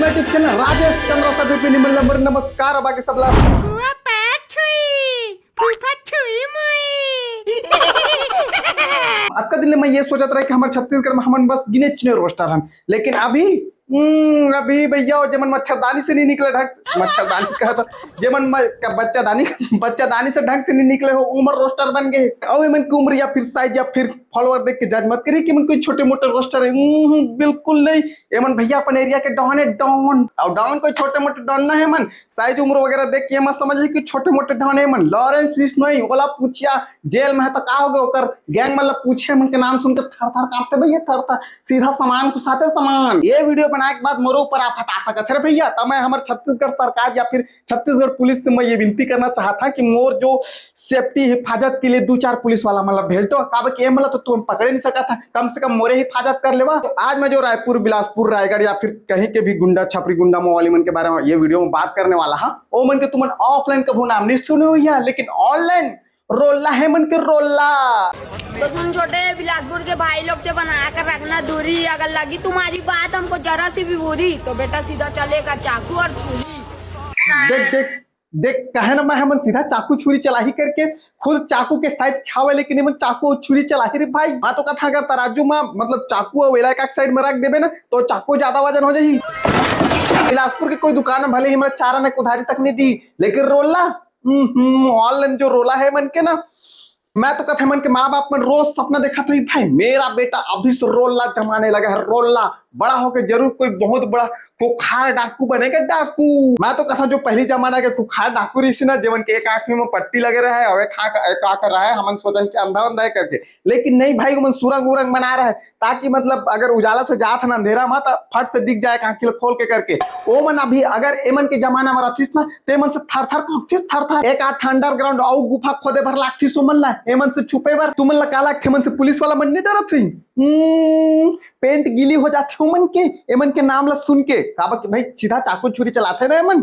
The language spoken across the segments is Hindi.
मैं यूट्यूब चैनल राजेश चंद्र सभी नंबर नमस्कार बाकी सबला आज का दिन में मैं ये सोचा था कि हमारे छत्तीसगढ़ में हम बस गिने चुने रोस्टर हम, लेकिन अभी भैया जमन मच्छरदानी से नहीं निकले ढंग से, मच्छरदानी कहा था जमन बच्चादानी से ढंग से नहीं निकले हो उम्र रोस्टर बन गए। और मन की उम्र या फिर साइज या फिर फॉलोअर देख के जज मत करिए कि मन कोई छोटे मोटे रोस्टर है, बिल्कुल नहीं। एमन भैया अपन एरिया के डॉन है, डॉन और डॉन कोई छोटे मोटे डॉन ना है मन। साइज उम्र वगैरह देख के मत समझ ली कि छोटे मोटे डॉन है मन। लॉरेंस बिश्नोई ओला पूछिया जेल में है तो का हो गए ओकर गैंग मतलब पूछे मन के नाम सुन के थर थर कांपते भैया, थर थर सीधा सामान घुसाते सामान। ये वीडियो बनाए के बाद मोरो ऊपर आप हटा सकते हैं भैया। तो मैं हमारे छत्तीसगढ़ सरकार या फिर छत्तीसगढ़ पुलिस से मैं ये विनती करना चाहता कि मोर जो सेफ्टी हिफाजत के लिए 2-4 पुलिस वाला मतलब भेज दो। काबे के मतलब तो तुम पकड़े नहीं सका था, कम से कम मोरे हिफाजत कर लेवा। तो आज मैं जो रायपुर बिलासपुर रायगढ़ या फिर कहीं के भी गुंडा छपरी गुंडा मोवाली मन के बारे में ये वीडियो में बात करने वाला हाँ। वो मन के तुम ऑफलाइन कभू नाम नहीं सुने हो या, लेकिन ऑनलाइन रोल्ला है मन के रोल्ला। तो सुन छोटे, बिलासपुर के भाई लोग से बना कर रखना दूरी। अगर लगी तुम्हारी बात हमको जरा सी भी बुरी तो बेटा सीधा चलेगा चाकू और छुरी। देख देख देख कहे ना मैं हम सीधा चाकू छुरी चला ही करके खुद चाकू के साइज खावे, लेकिन मैं चाकू छुरी चला ही रे भाई। मैं तो कथा अगर तराजू में मतलब चाकू और वेला का साइड में रख देबे ना तो चाकू ज्यादा वजन हो जाही। बिलासपुर के कोई दुकान में भले ही मेरा चारा ने उधारी तक नहीं दी, लेकिन रोला ऑनलाइन जो रोला है मन के ना, मैं तो कहता मन के माँ बाप में रोज सपना देखा तो ही भाई मेरा बेटा अभी से रोल्ला जमाने लगा है। रोल्ला बड़ा होकर जरूर कोई बहुत बड़ा खुखार डाकू बनेगा, डाकू। मैं तो कहता जो पहली जमाना के खुखार डाकू रही ना, जीवन के एक आंख में पट्टी लगे रहा है और एक आंख रहा है हमन सोचन के अंधा अंधा करके, लेकिन नहीं भाई मन सुरंग उरंग बना रहा है ताकि मतलब अगर उजाला से जात ना अंधेरा मत फट से दिख जाए आंख खोल के करके। ओ मन अभी अगर एमन के जमाना में रथिस ना ते मन से थर थर कांपथिस, थर थर एक आठ अंडरग्राउंड और गुफा खोदे भर लागथिस मन ला एमन से छुपे भर तुमन ला काला थे मन से पुलिस वाला मन नहीं डरत हुई। पेंट गीली हो जाती हूँ मन के एमन के नाम ला सुन के काबा कि भाई सीधा चाकू छुरी चलाते ना एमन।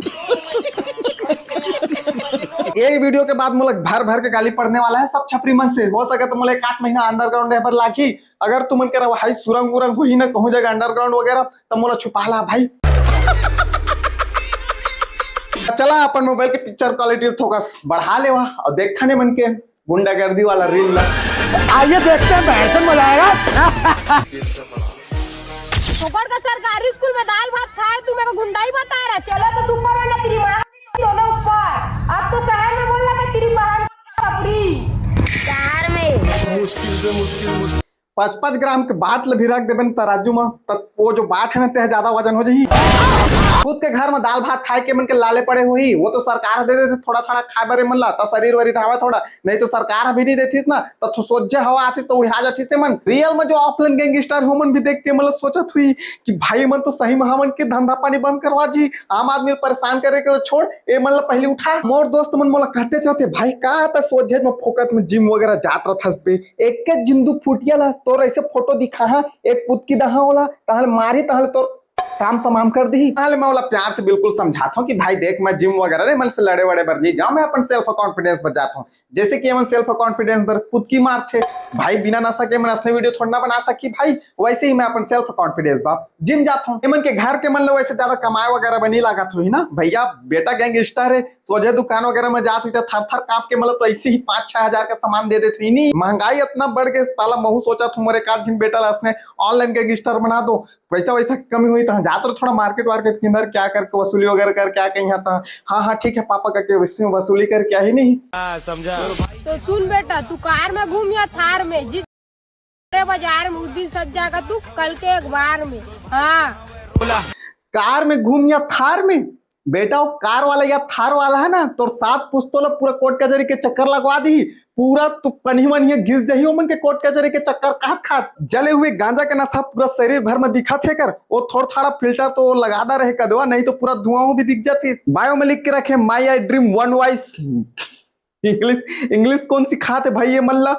एक वीडियो के बाद मुझे भर भर के गाली पड़ने वाला है सब छपरी मन से। हो सके तो मुझे 1-8 महीना अंडरग्राउंड रहबर लाखी। अगर तुम मन के भाई सुरंग उरंग हुई ना कहूँ जगह अंडरग्राउंड वगैरह तो मुझे छुपा ला भाई। चला अपन मोबाइल के पिक्चर क्वालिटी फोकस बढ़ा ले और देखने मन के गुंडागर्दी वाला रील ला। आइए देखते हैं बैठन मजा आएगा। फोकट का सरकारी स्कूल में दाल भात खाए तू मेरे को गुंडाई बता रहा। चलो तो तुम बोलो ना तेरी मां दोनों ऊपर। अब तो शहर में बोल रहा तेरी बहन अपनी शहर में मुश्किल 5-5 ग्राम के बाट भी रख देबन तराजू में तब वो जो बाट है ना ते ज्यादा वजन हो जाही। खुद के घर में दाल भात खाए के मन के लाले पड़े हुई, वो तो सरकार दे देते थोड़ा थोड़ा खाए बरे मन ला तो शरीर वरीर हवा थोड़ा, नहीं तो सरकार अभी नहीं देतीस ना तो सोचे हवा आतीस तो उड़ा जातीस मन। रियल में जो ऑफलाइन गैंगस्टर हो मन भी देख के मतलब सोचत हुई कि भाई मन तो सही में हमन के धंधा पानी बंद करवा जी, आम आदमी परेशान करे के छोड़ ए मन ला पहले उठा। मोर दोस्त मन मोला कहते चाहते भाई का त सोझे में फोकट में जिम वगैरह जात रहथस बे एक के जिंदू फुटिया ला तोर ऐसे फोटो दिखा है एक पुत की दहा होला ताहले मारी ताहले तोर काम तमाम कर दी। मैं वाला प्यार से बिल्कुल समझाता हूँ कि भाई देख मैं जिम वगैरह नहीं मन से लड़े वड़े बर नहीं जाऊँ, मैं अपन सेल्फ कॉन्फिडेंस पर जाता हूँ। जैसे कि हम सेल्फ कॉन्फिडेंस पर खुद की मार थे भाई बिना नशा के मैं असली वीडियो थोड़ा ना बना सकी भाई, वैसे ही मैं अपन सेल्फ कॉन्फिडेंस बाप जिम जाता हूँ। एमन के घर के मन लो वैसे ज्यादा कमाए वगैरह बनी लागत हुई ना भैया, बेटा गैंगस्टर है सोझे दुकान वगैरह में जाती थी थर थर कांप के मतलब तो ऐसे ही 5-6 हजार का सामान दे देती नहीं। महंगाई इतना बढ़ गई साला महू सोचा तुम्हारे कार जिन बेटा लासने ऑनलाइन गैंगस्टर बना दो, वैसा वैसा कमी हुई तो जाते थोड़ा मार्केट वार्केट के अंदर क्या करके वसूली वगैरह कर क्या कहीं आता। हाँ ठीक है पापा का वसूली कर क्या ही नहीं समझा। तो सुन बेटा तू कार में घूम या थार में जिस बाजार में उस दिन सज जाएगा तू कल के अखबार में। हाँ कार में घूम या थार में बेटा, वो कार वाला या थार वाला है ना तो 7 पुस्तौल पूरा कोर्ट कचहरी के चक्कर लगवा दी पूरा तू पनी मनी घिस जही मन के कोर्ट कचहरी के चक्कर खात खात जले हुए गांजा का नशा पूरा शरीर भर में दिखा थे कर वो थोड़ा थोड़ा फिल्टर तो लगादा रहे कर दो नहीं तो पूरा धुआं भी दिख जाती। बायो में लिख के रखे my I dream one voice. English कौन सिखाते भाई ये मल्ला,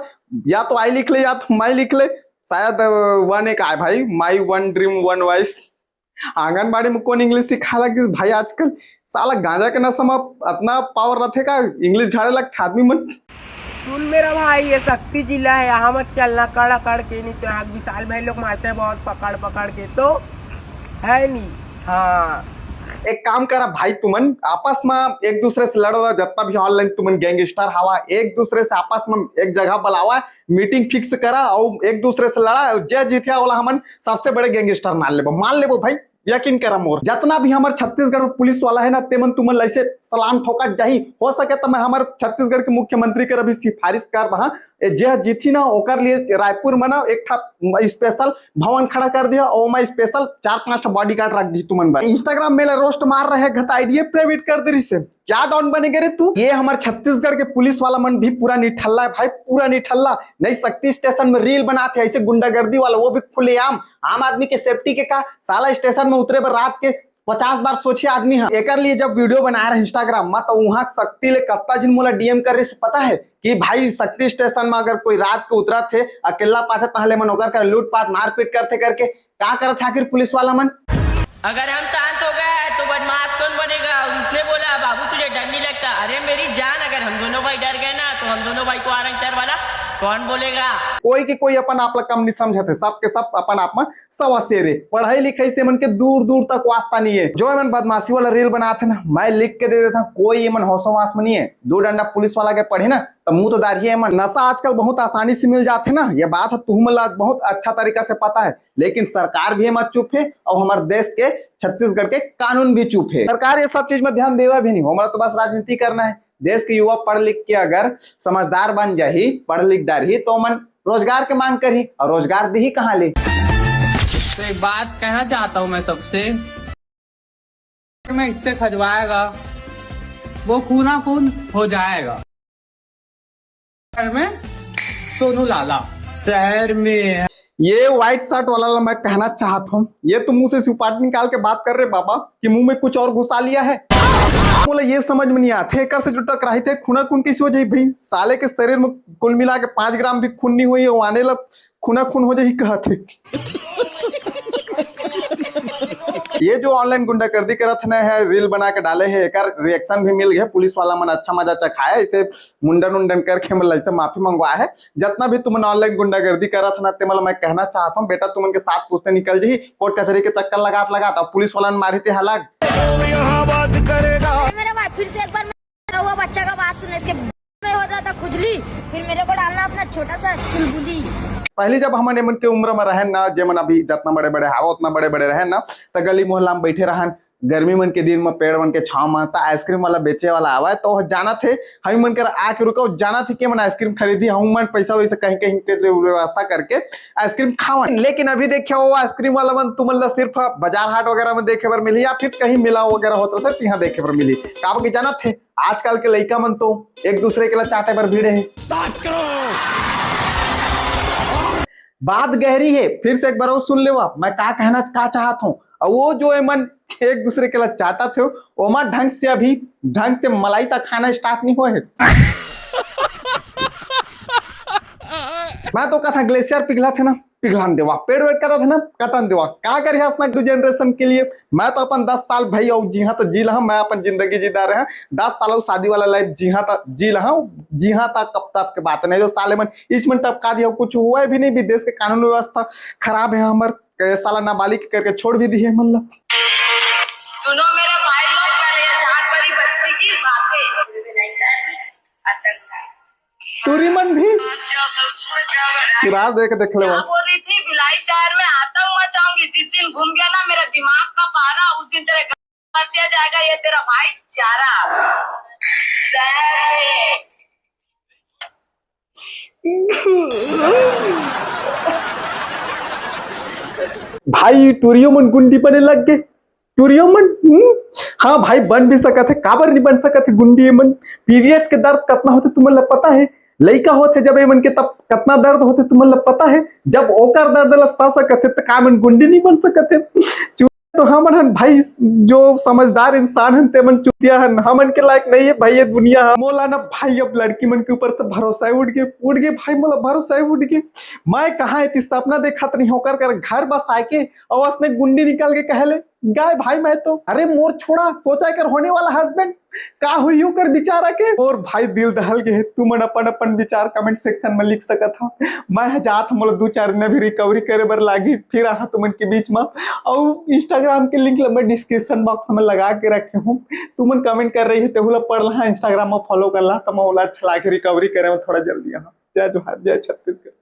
या तो आई लिख ले या तो माई लिख ले, शायद वन एक आए भाई my one dream one voice. Anganwadi में कौन इंग्लिश सिखा लगी भाई, आजकल साला गांजा के नशा में अपना पावर रहते का इंग्लिश झाड़े लगते आदमी मन। सुन मेरा भाई ये शक्ति जिला है, यहाँ मत चलना कड़ कड़ के, नहीं तो यहाँ विशाल भाई लोग मारते हैं बहुत पकड़ पकड़ के तो है नहीं। हाँ एक काम करा भाई, तुमन आपस में एक दूसरे से लड़ो, जितना भी ऑनलाइन तुमन गैंगस्टर हवा एक दूसरे से आपस में एक जगह बुलावा, मीटिंग फिक्स करा और एक दूसरे से लड़ा, जे जीतिया वाला हमन सबसे बड़े गैंगस्टर मान लेबो भाई, यकीन करा मोर। जितना भी हमारे छत्तीसगढ़ में पुलिस वाला है ना, तेमन तुमन ऐसे सलाम ठोका जाही, हो सके तो मैं हमारे छत्तीसगढ़ के मुख्यमंत्री के भी सिफारिश कर दहा, जे जीती ना ओकर लिए रायपुर में ना एक स्पेशल भवन खड़ा कर दिया और मैं स्पेशल 4-5 बॉडीगार्ड रख दी तुमन। इंस्टाग्राम में रोस्ट मार रहे घत आईडी प्राइवेट कर दे से क्या डाउन बनेगा रे तू। ये हमारे छत्तीसगढ़ के पुलिस वाला मन भी पूरा निठल्ला है भाई, पूरा निठल्ला। नहीं शक्ति स्टेशन में रील बनाते ऐसे गुंडागर्दी वाला, वो भी खुलेआम आम आदमी के सेफ्टी के का साला स्टेशन में उतरे पर रात के 50 बार सोचे आदमी है। एक लिए जब वीडियो बना रहे इंस्टाग्राम में तो वहां शक्ति ले कत्ता जिन मोला डीएम कर रहे से पता है कि भाई शक्ति स्टेशन में अगर कोई रात को उतरा थे अकेला पाते तहले मन होकर कर लूटपाट मारपीट करते करके क्या करते आखिर पुलिस वाला मन। अगर हम शांत हो गए तो बदमाश कौन बनेगा। उसने बोला बाबू तुझे डर नहीं लगता। अरे मेरी जान, अगर हम दोनों भाई डर गए ना तो हम दोनों भाई को आरंग सर वाला कौन बोलेगा। कोई के कोई अपन आप कम नहीं समझते, सबके सब अपन आप में सवा शेरे। पढ़ाई लिखाई से मन के दूर दूर तक वास्ता नहीं है। जो मन बदमाशी वाला रील बनाते ना मैं लिख के दे देता, कोई मन हौसो वास में नहीं है। दो डंडा पुलिस वाला के पढ़े ना तो मुंह तो दाढ़ी है मन। नशा आजकल बहुत आसानी से मिल जाते ना, ये बात तुम बहुत अच्छा तरीका से पता है, लेकिन सरकार भी मत चुप है और हमारे देश के छत्तीसगढ़ के कानून भी चुप है। सरकार ये सब चीज में ध्यान देवा भी नहीं, हमारा तो बस राजनीति करना है। देश के युवा पढ़ लिख के अगर समझदार बन जाही, पढ़ लिख डारही तो मन रोजगार के मांग करही, और रोजगार दी ही कहाँ ले। तो एक बात कहना चाहता हूँ मैं सबसे, मैं इससे खजवाएगा वो खूना खून हो जाएगा। में सोनू लाला शहर में ये व्हाइट शर्ट वाला मैं कहना चाहता हूँ, ये तुम मुंह से सुपारी निकाल के बात कर रहे बाबा कि मुंह में कुछ और घुसा लिया है। बोला ये समझ में नहीं आते कर से जो टकराई थे खूना खून किस वजह भाई। साले के शरीर में कुल मिला के 5 ग्राम भी खून नहीं हुई, वो आने लग खूना खून हो जाए कहते। ये जो ऑनलाइन गुंडागर्दी करत है, रील बना के डाले है, एक रिएक्शन भी मिल गया। पुलिस वाला मन अच्छा मजा चखाया, इसे मुंडन उंडन करके मतलब इसे माफी मंगवाया है। जितना भी तुम ऑनलाइन गुंडागर्दी करत ना ते मतलब मैं कहना चाहता हूँ बेटा तुम के साथ पूछते निकल जी, कोर्ट कचहरी के चक्कर लगात और पुलिस वाला ने मारी थे हलाक। मेरा भाई फिर से एक बार हुआ बच्चा का बात सुने, इसके में हो रहा था खुजली, फिर मेरे को डालना अपना छोटा सा चुलबुली। पहले जब हमारे मन के उम्र में रहे ना, जेमन अभी जितना बड़े बड़े हवा उतना बड़े बड़े रहे ना, तो गली मोहल्ला में बैठे रहन, गर्मी मन के दिन में पेड़ मन के छाव में आइसक्रीम वाला बेचे वाला आवा तो जाना थे हम मन कर आके रुका जाना थे कि मन आइसक्रीम खरीदी, हम मन पैसा वैसे कहीं कहीं के व्यवस्था करके आइसक्रीम खावा। लेकिन अभी देखिए वो आइसक्रीम वाला मन तुम सिर्फ बाजार हाट वगैरह में देखे पर मिली या फिर कहीं मिला वगैरह होता था यहाँ देखे पर मिली। का की जाना थे आजकल के लड़का मन तो एक दूसरे के लिए चाटे पर भीड़े है। बात गहरी है, फिर से एक बार वो सुन ले मैं क्या कहना चाहता हूँ। और वो जो है मन एक दूसरे के लिए चाटा थे वो मन ढंग से अभी ढंग से मलाई तक खाना स्टार्ट नहीं हुआ है। मैं तो कहा था ग्लेशियर पिघला थे ना पिघलान देवा, पेड़ वेट करता था ना कटन देवा, क्या करिए न्यू जनरेशन के लिए। मैं तो अपन 10 साल भाई और जी हाँ तो जी रहा, मैं अपन जिंदगी जीता रहे 10 साल शादी वाला लाइफ जी हाँ जी रहा हूँ, जी हाँ तक कब तक के बात नहीं जो साले मन इस मन टपका दिया, कुछ हुआ भी नहीं भी। देश के कानून व्यवस्था खराब है, हमारे साला नाबालिग करके छोड़ भी दी है। मतलब सुनो मेरे भाई लोग, मैंने ये झाड़ बड़ी बच्ची की बातें टूरी मन भी देख देख ले बोल रही थी भिलाई शहर में आतंक मचाऊंगी। जिस दिन घूम गया ना मेरे दिमाग का पारा, उस दिन तेरे कर दिया जाएगा ये तेरा भाई चारा शहर में। भाई टूरियो मन गुंडी बने लग गए, टूरियो मन हाँ भाई बन भी सका थे, काबर नहीं बन सका थे गुंडी मन। पीरियड्स के दर्द कितना होते तुम्हें पता है, लड़का होते जब मन के तब कितना दर्द होते तुम्हें पता है। जब ओकर दर्द ला सकते तो का मन गुंडी नहीं बन सकते। तो हमन भाई जो समझदार इंसान है ते मन चुतिया है, हमन के लायक नहीं है भाई ये दुनिया है। मोला ना भाई अब लड़की मन के ऊपर से भरोसा उठ गए भाई, मोला भरोसा उठ गए। मैं कहा है सपना देखा नहीं होकर कर घर बस आके और उसने गुंडी निकाल के कहले गाय भाई मैं तो अरे मोर छोड़ा सोचा कर होने वाला हस्बैंड का हुई कर विचार के और भाई दिल दहल के तू मन अपन अपन विचार कमेंट सेक्शन में लिख सकत हा। मैं जात हम 2-4 दिन भी रिकवरी करे बर लागी फिर आहा तुमन के बीच में और इंस्टाग्राम के लिंक मैं डिस्क्रिप्शन बॉक्स में लगा के रखे हूँ। तुमन कमेंट कर रही है तेहुला पढ़ ला इंस्टाग्राम में फॉलो कर ला तो मैं अच्छा लागे रिकवरी करे में थोड़ा जल्दी। जय जोहार जय छत्तीसगढ़।